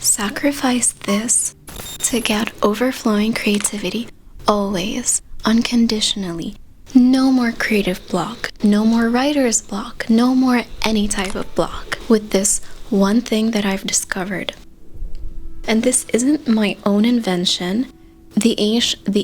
Sacrifice this to get overflowing creativity always, unconditionally. No more creative block, no more writer's block, no more any type of block with this one thing that I've discovered. And this isn't my own invention. The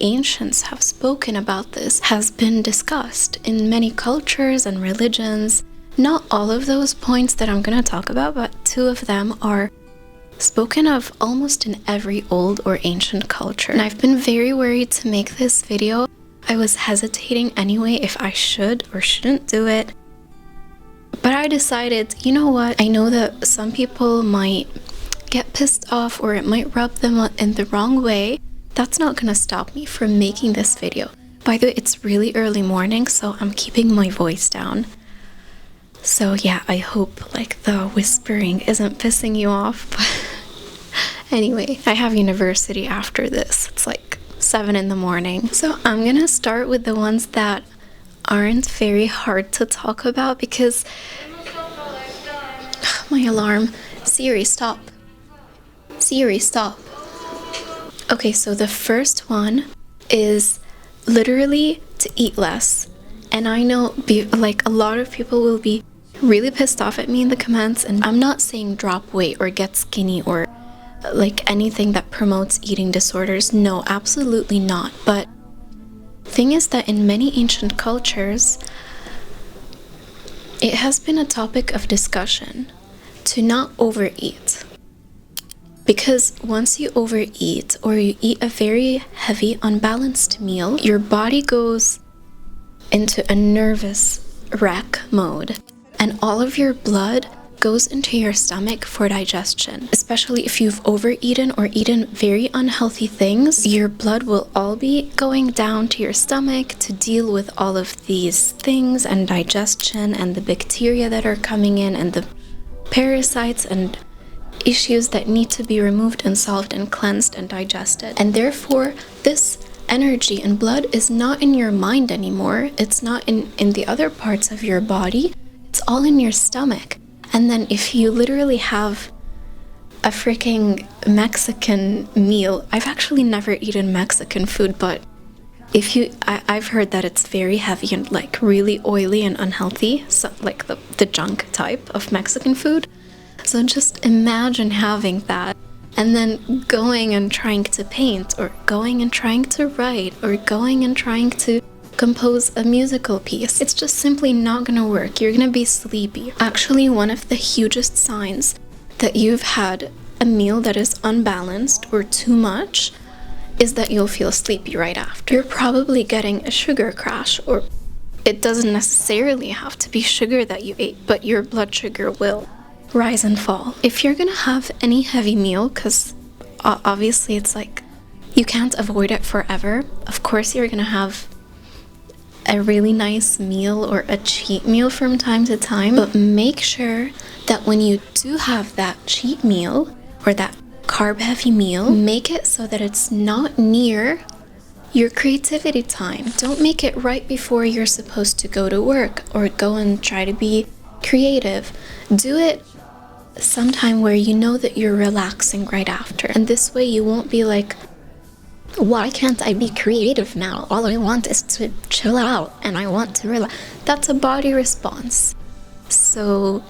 ancients have spoken about this, has been discussed in many cultures and religions. Not all of those points that I'm going to talk about, but two of them are spoken of almost in every old or ancient culture. And I've been very worried to make this video. I was hesitating anyway if I should or shouldn't do it. But I decided, you know what? I know that some people might get pissed off or it might rub them in the wrong way. That's not gonna stop me from making this video. By the way, it's really early morning, so I'm keeping my voice down. So yeah, I hope like the whispering isn't pissing you off. But anyway, I have university after this. It's like 7 in the morning. So I'm gonna start with the ones that aren't very hard to talk about because my alarm. Siri, stop. Siri, stop. Okay, so the first one is literally to eat less. And I know like a lot of people will be really pissed off at me in the comments, and I'm not saying drop weight or get skinny or like anything that promotes eating disorders. No, absolutely not. But thing is that in many ancient cultures, it has been a topic of discussion to not overeat. Because once you overeat or you eat a very heavy, unbalanced meal, your body goes into a nervous wreck mode, and all of your blood goes into your stomach for digestion. Especially if you've overeaten or eaten very unhealthy things, your blood will all be going down to your stomach to deal with all of these things and digestion and the bacteria that are coming in and the parasites and issues that need to be removed and solved and cleansed and digested. And therefore, this energy and blood is not in your mind anymore. It's not in the other parts of your body. It's all in your stomach. And then if you literally have a freaking Mexican meal, I've actually never eaten Mexican food, but I've heard that it's very heavy and like really oily and unhealthy, so like the junk type of Mexican food. So just imagine having that and then going and trying to paint or going and trying to write or going and trying to compose a musical piece. It's just simply not gonna work. You're gonna be sleepy. Actually, one of the hugest signs that you've had a meal that is unbalanced or too much is that you'll feel sleepy right after. You're probably getting a sugar crash, or it doesn't necessarily have to be sugar that you ate, but your blood sugar will rise and fall. If you're gonna have any heavy meal, because obviously it's like you can't avoid it forever, of course you're gonna have a really nice meal or a cheat meal from time to time, but make sure that when you do have that cheat meal or that carb heavy meal, make it so that it's not near your creativity time. Don't make it right before you're supposed to go to work or go and try to be creative. Do it sometime where you know that you're relaxing right after, and this way you won't be like, why can't I be creative now? All I want is to chill out and I want to relax. That's a body response. So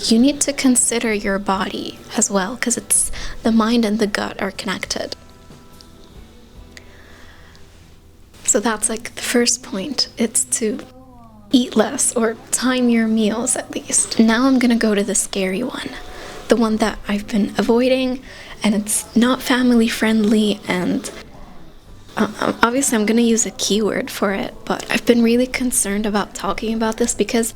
you need to consider your body as well, because it's the mind and the gut are connected. So that's like the first point. It's to eat less or time your meals at least. Now I'm gonna go to the scary one. The one that I've been avoiding, and it's not family friendly, and obviously I'm gonna use a keyword for it, but I've been really concerned about talking about this because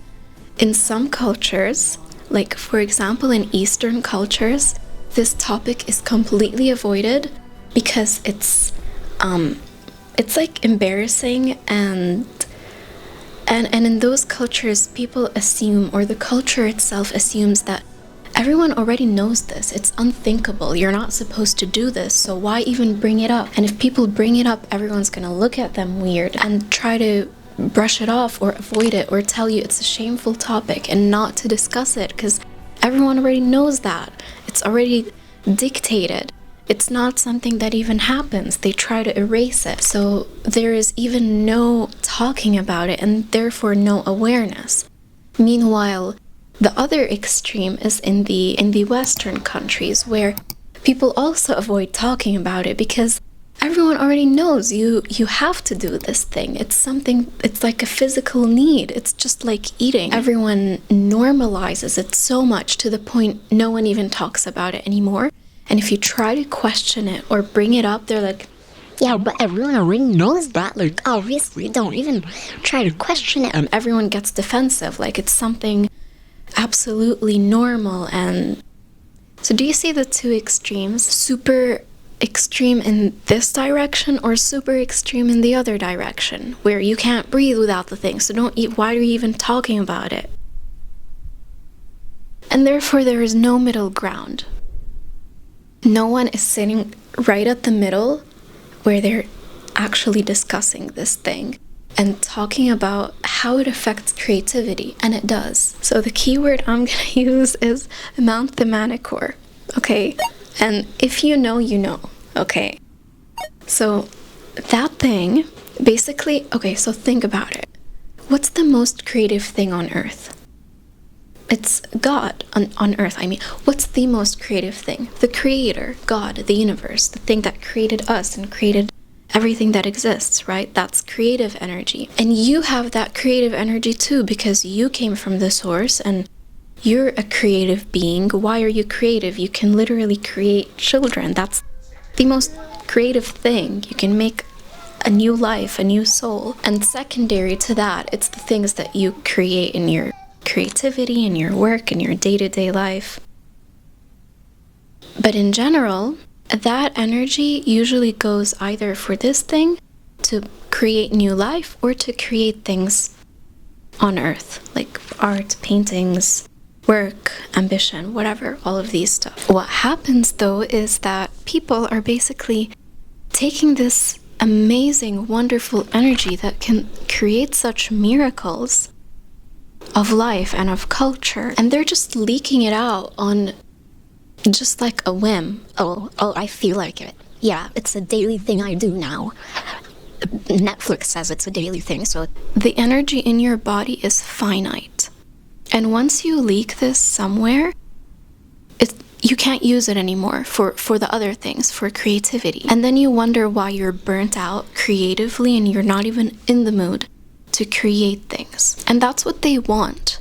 in some cultures, like for example in Eastern cultures, this topic is completely avoided because it's like embarrassing, and in those cultures people assume, or the culture itself assumes, that everyone already knows this. It's unthinkable. You're not supposed to do this, so why even bring it up? And if people bring it up, everyone's gonna look at them weird and try to brush it off or avoid it or tell you it's a shameful topic and not to discuss it, because everyone already knows that. It's already dictated. It's not something that even happens. They try to erase it. So there is even no talking about it and therefore no awareness. Meanwhile, the other extreme is in the Western countries, where people also avoid talking about it because everyone already knows you have to do this thing. It's like a physical need. It's just like eating. Everyone normalizes it so much to the point no one even talks about it anymore. And if you try to question it or bring it up, they're like, yeah, but everyone already knows that. Like, obviously, don't even try to question it. Everyone gets defensive, like it's something absolutely normal. And so do you see the two extremes? Super extreme in this direction or super extreme in the other direction, where you can't breathe without the thing, so don't eat. Why are you even talking about it? And therefore there is no middle ground. No one is sitting right at the middle where they're actually discussing this thing and talking about how it affects creativity, and it does. So the keyword I'm gonna use is mount the manicure, okay? And if you know, you know, okay? So that thing, basically, okay, so think about it. What's the most creative thing on earth? It's God on earth. I mean, what's the most creative thing? The creator, God, the universe, the thing that created us and created everything that exists, right? That's creative energy. And you have that creative energy too, because you came from the source and you're a creative being. Why are you creative? You can literally create children. That's the most creative thing. You can make a new life, a new soul. And secondary to that, it's the things that you create in your creativity, in your work, in your day-to-day life. But in general, that energy usually goes either for this thing to create new life or to create things on earth, like art, paintings, work, ambition, whatever, all of these stuff. What happens though is that people are basically taking this amazing, wonderful energy that can create such miracles of life and of culture, and they're just leaking it out on just like a whim. Oh, I feel like it. Yeah, it's a daily thing I do now. Netflix says it's a daily thing, so... The energy in your body is finite. And once you leak this somewhere, you can't use it anymore for the other things, for creativity. And then you wonder why you're burnt out creatively and you're not even in the mood to create things. And that's what they want.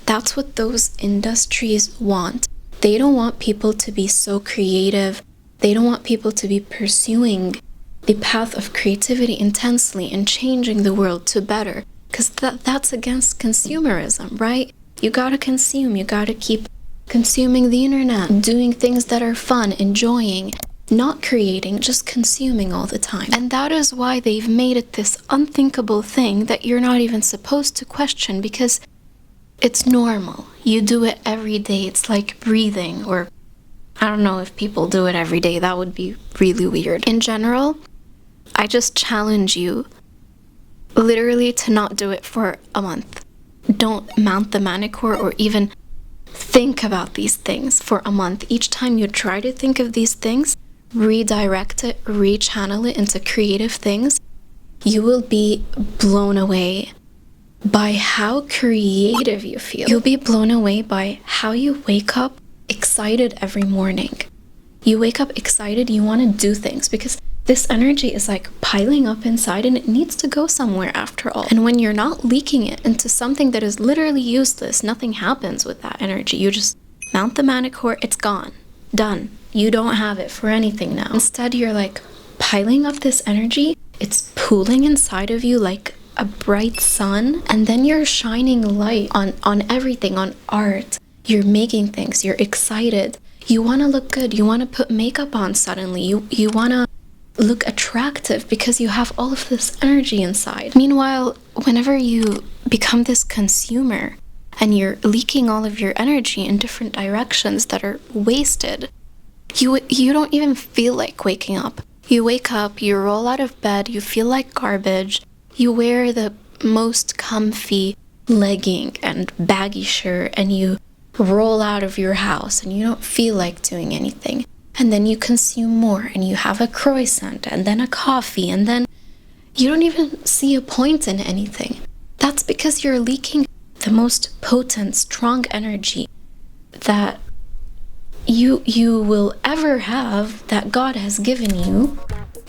That's what those industries want. They don't want people to be so creative. They don't want people to be pursuing the path of creativity intensely and changing the world to better, because that's against consumerism, right? You gotta consume. You gotta keep consuming the internet, doing things that are fun, enjoying, not creating, just consuming all the time. And that is why they've made it this unthinkable thing that you're not even supposed to question, because it's normal. You do it every day. It's like breathing, or I don't know if people do it every day. That would be really weird. In general, I just challenge you literally to not do it for a month. Don't mount the manicure or even think about these things for a month. Each time you try to think of these things, redirect it, rechannel it into creative things, you will be blown away by how creative you feel. You'll be blown away by how you wake up excited every morning. You wake up excited, you want to do things, because this energy is like piling up inside and it needs to go somewhere after all. And when you're not leaking it into something that is literally useless, nothing happens with that energy. You just mount the manicure, it's gone, done. You don't have it for anything now. Instead, you're like piling up this energy. It's pooling inside of you like a bright sun, and then you're shining light on everything, on art. You're making things, you're excited. You want to look good, you want to put makeup on suddenly. You want to look attractive because you have all of this energy inside. Meanwhile, whenever you become this consumer and you're leaking all of your energy in different directions that are wasted, you don't even feel like waking up. You wake up, you roll out of bed, you feel like garbage, you wear the most comfy legging and baggy shirt, and you roll out of your house and you don't feel like doing anything. and then you consume more, and you have a croissant, and then a coffee, and then you don't even see a point in anything. That's because you're leaking the most potent, strong energy that you will ever have, that God has given you.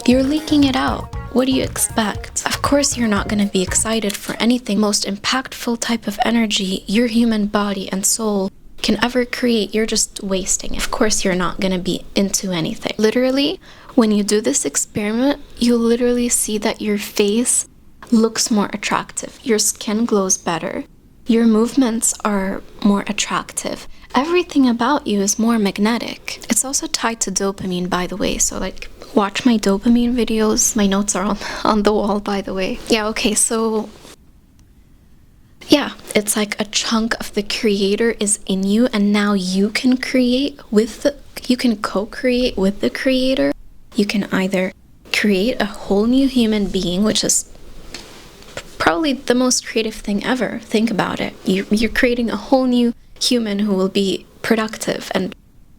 You're leaking it out. What do you expect? Of course you're not going to be excited for anything. Most impactful type of energy your human body and soul can ever create, you're just wasting it. Of course you're not going to be into anything. Literally, when you do this experiment, you'll literally see that your face looks more attractive. Your skin glows better. Your movements are more attractive. Everything about you is more magnetic. It's also tied to dopamine, by the way. So like, watch my dopamine videos. My notes are on the wall, by the way. Yeah, okay, so yeah, it's like a chunk of the creator is in you, and now you can you can co-create with the creator. You can either create a whole new human being, which is probably the most creative thing ever. Think about it. You're creating a whole new human who will be productive and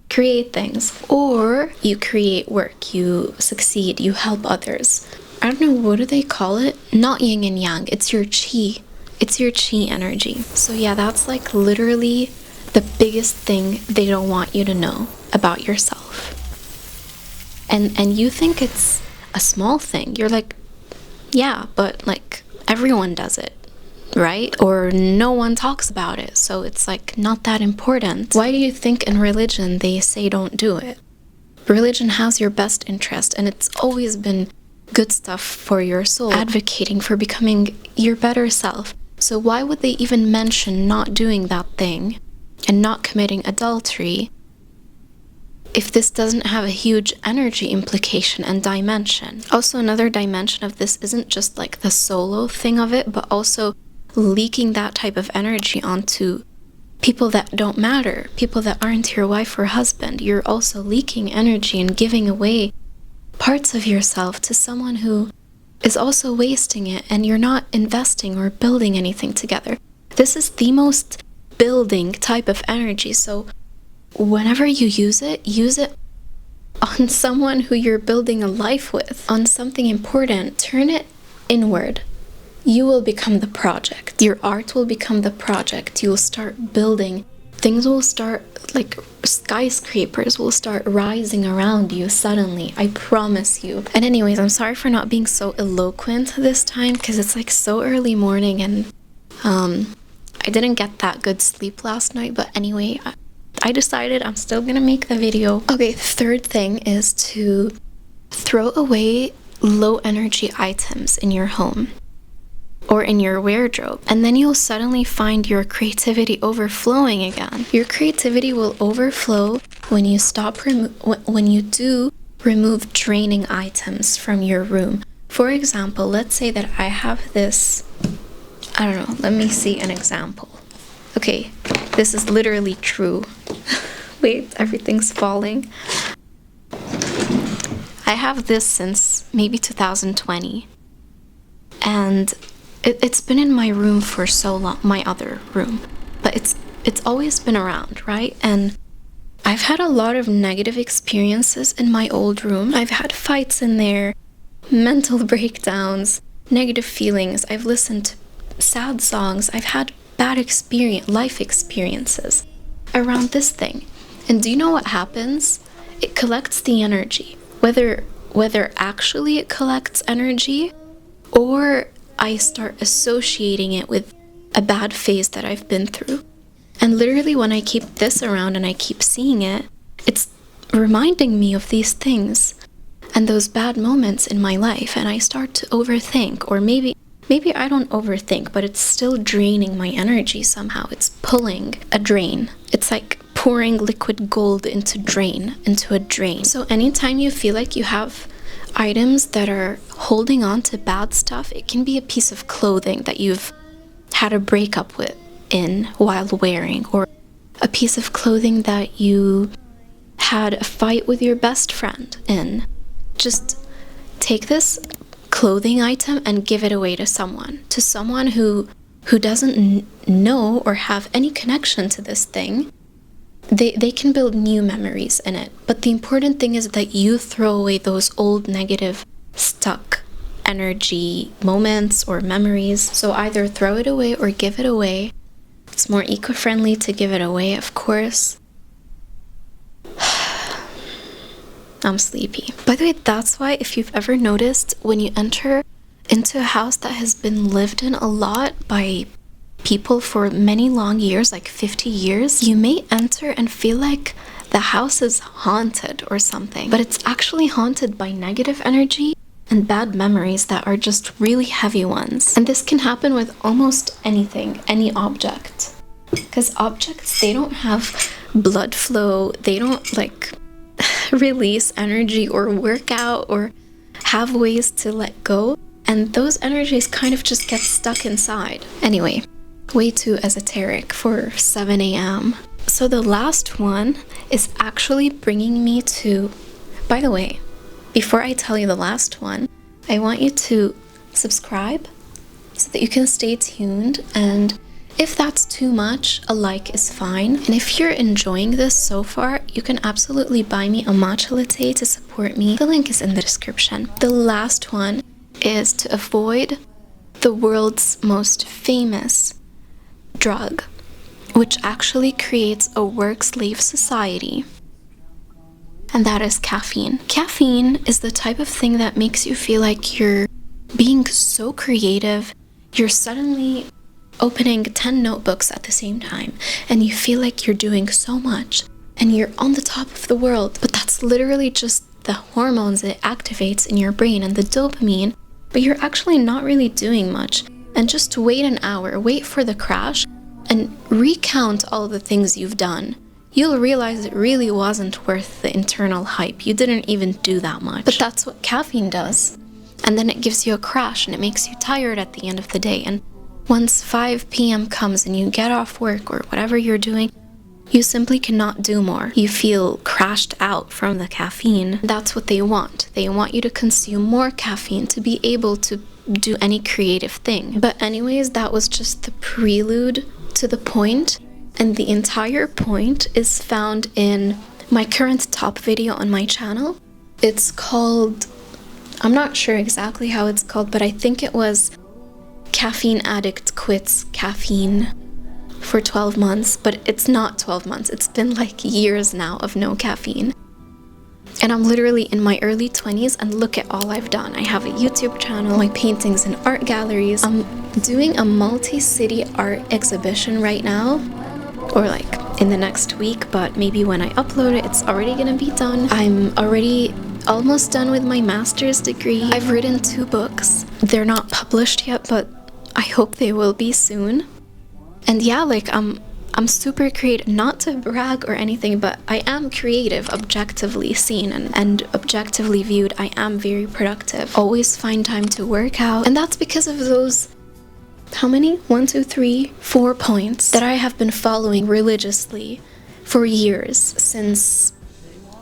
create things. Or you create work, you succeed, you help others. I don't know, what do they call it? Not yin and yang, it's your chi. It's your chi energy. So yeah, that's like literally the biggest thing they don't want you to know about yourself. And you think it's a small thing. You're like, yeah, but like everyone does it, right? Or no one talks about it, so it's like not that important. Why do you think in religion they say don't do it? Religion has your best interest, and it's always been good stuff for your soul, advocating for becoming your better self. So why would they even mention not doing that thing and not committing adultery if this doesn't have a huge energy implication and dimension? Also, another dimension of this isn't just like the solo thing of it, but also leaking that type of energy onto people that don't matter, people that aren't your wife or husband. You're also leaking energy and giving away parts of yourself to someone who is also wasting it, and you're not investing or building anything together. This is the most building type of energy. So whenever you use it on someone who you're building a life with, on something important. Turn it inward. You will become the project. Your art will become the project. You will start building. Things will start, like skyscrapers will start rising around you suddenly. I promise you. And anyways, I'm sorry for not being so eloquent this time, because it's like so early morning, and I didn't get that good sleep last night. But anyway, I decided I'm still gonna make the video. Okay, the third thing is to throw away low energy items in your home or in your wardrobe, and then you'll suddenly find your creativity overflowing again. Your creativity will overflow when you when you do remove draining items from your room. For example, let's say that I have this, I don't know, let me see an example. Okay, this is literally true. Wait, everything's falling. I have this since maybe 2020, and it's been in my room for so long, my other room, but it's always been around, right? And I've had a lot of negative experiences in my old room. I've had fights in there, mental breakdowns, negative feelings. I've listened to sad songs. I've had bad life experiences around this thing. And do you know what happens? It collects the energy. Whether actually it collects energy, or I start associating it with a bad phase that I've been through. And literally when I keep this around and I keep seeing it, it's reminding me of these things and those bad moments in my life, and I start to overthink. Or maybe I don't overthink, but it's still draining my energy somehow. It's pulling a drain. It's like pouring liquid gold into a drain. So anytime you feel like you have items that are holding on to bad stuff, it can be a piece of clothing that you've had a breakup while wearing, or a piece of clothing that you had a fight with your best friend in. Just take this clothing item and give it away to someone who doesn't know or have any connection to this thing. they can build new memories in it. But the important thing is that you throw away those old negative stuck energy moments or memories. So either throw it away or give it away. It's more eco-friendly to give it away, of course. I'm sleepy. By the way, that's why if you've ever noticed, when you enter into a house that has been lived in a lot by people for many long years, like 50 years, you may enter and feel like the house is haunted or something. But it's actually haunted by negative energy and bad memories that are just really heavy ones. And this can happen with almost anything, any object. Because objects, they don't have blood flow, they don't like release energy or work out or have ways to let go, and those energies kind of just get stuck inside. Anyway, way too esoteric for 7 a.m. So the last one is actually bringing me to, by the way, before I tell you the last one, I want you to subscribe so that you can stay tuned, and if that's too much, a like is fine. And if you're enjoying this so far, you can absolutely buy me a matcha latte to support me. The link is in the description. The last one is to avoid the world's most famous drug, which actually creates a work-slave society. And that is caffeine. Caffeine is the type of thing that makes you feel like you're being so creative. You're suddenly opening 10 notebooks at the same time, and you feel like you're doing so much and you're on the top of the world. But that's literally just the hormones it activates in your brain and the dopamine, but you're actually not really doing much. And just wait an hour, wait for the crash, and recount all the things you've done. You'll realize it really wasn't worth the internal hype. You didn't even do that much. But that's what caffeine does. And then it gives you a crash and it makes you tired at the end of the day. And once 5 p.m. comes and you get off work or whatever you're doing, you simply cannot do more. You feel crashed out from the caffeine. That's what they want. They want you to consume more caffeine to be able to do any creative thing. But anyways, that was just the prelude to the point. And the entire point is found in my current top video on my channel. It's called, I'm not sure exactly how it's called, but I think it was Caffeine Addict Quits Caffeine for 12 months, but it's not 12 months. It's been like years now of no caffeine. And I'm literally in my early 20s, and look at all I've done. I have a YouTube channel, my paintings in art galleries. I'm doing a multi-city art exhibition right now, or like in the next week, but maybe when I upload it, it's already gonna be done. I'm already almost done with my master's degree. I've written 2 books. They're not published yet, but I hope they will be soon. And yeah, like I'm super creative, not to brag or anything, but I am creative, objectively seen and objectively viewed. I am very productive. Always find time to work out. And that's because of those, how many? 1, 2, 3, 4 points that I have been following religiously for years, since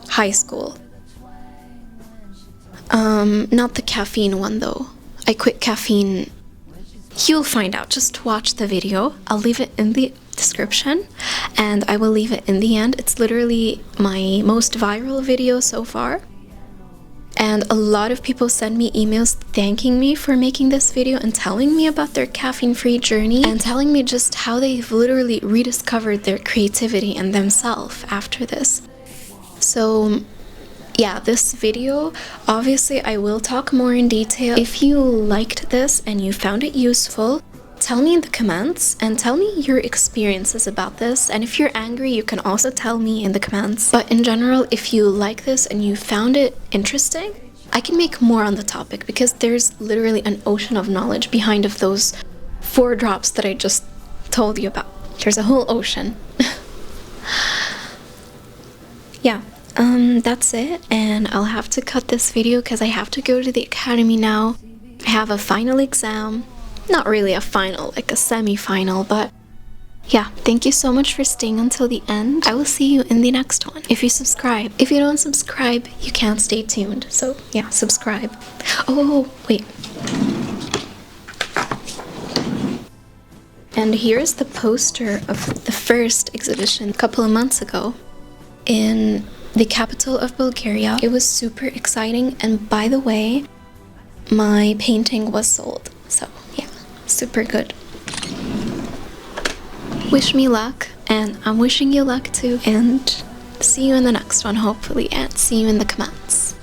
high school. Not the caffeine one though. I quit caffeine. You'll find out. Just watch the video. I'll leave it in the description, and I will leave it in the end. It's literally my most viral video so far. And a lot of people send me emails thanking me for making this video and telling me about their caffeine-free journey and telling me just how they've literally rediscovered their creativity and themselves after this. So yeah, this video, obviously I will talk more in detail. If you liked this and you found it useful, tell me in the comments and tell me your experiences about this. And if you're angry, you can also tell me in the comments. But in general, if you like this and you found it interesting, I can make more on the topic, because there's literally an ocean of knowledge behind of those 4 drops that I just told you about. There's a whole ocean. Yeah. That's it, and I'll have to cut this video because I have to go to the academy now. I have a final exam. Not really a final, like a semi-final, but yeah, thank you so much for staying until the end. I will see you in the next one. If you subscribe. If you don't subscribe, you can't stay tuned. So yeah, subscribe. Oh, wait. And here's the poster of the first exhibition a couple of months ago in the capital of Bulgaria. It was super exciting, and by the way, my painting was sold. So yeah, super good. Wish me luck, and I'm wishing you luck too, and see you in the next one hopefully, and see you in the comments.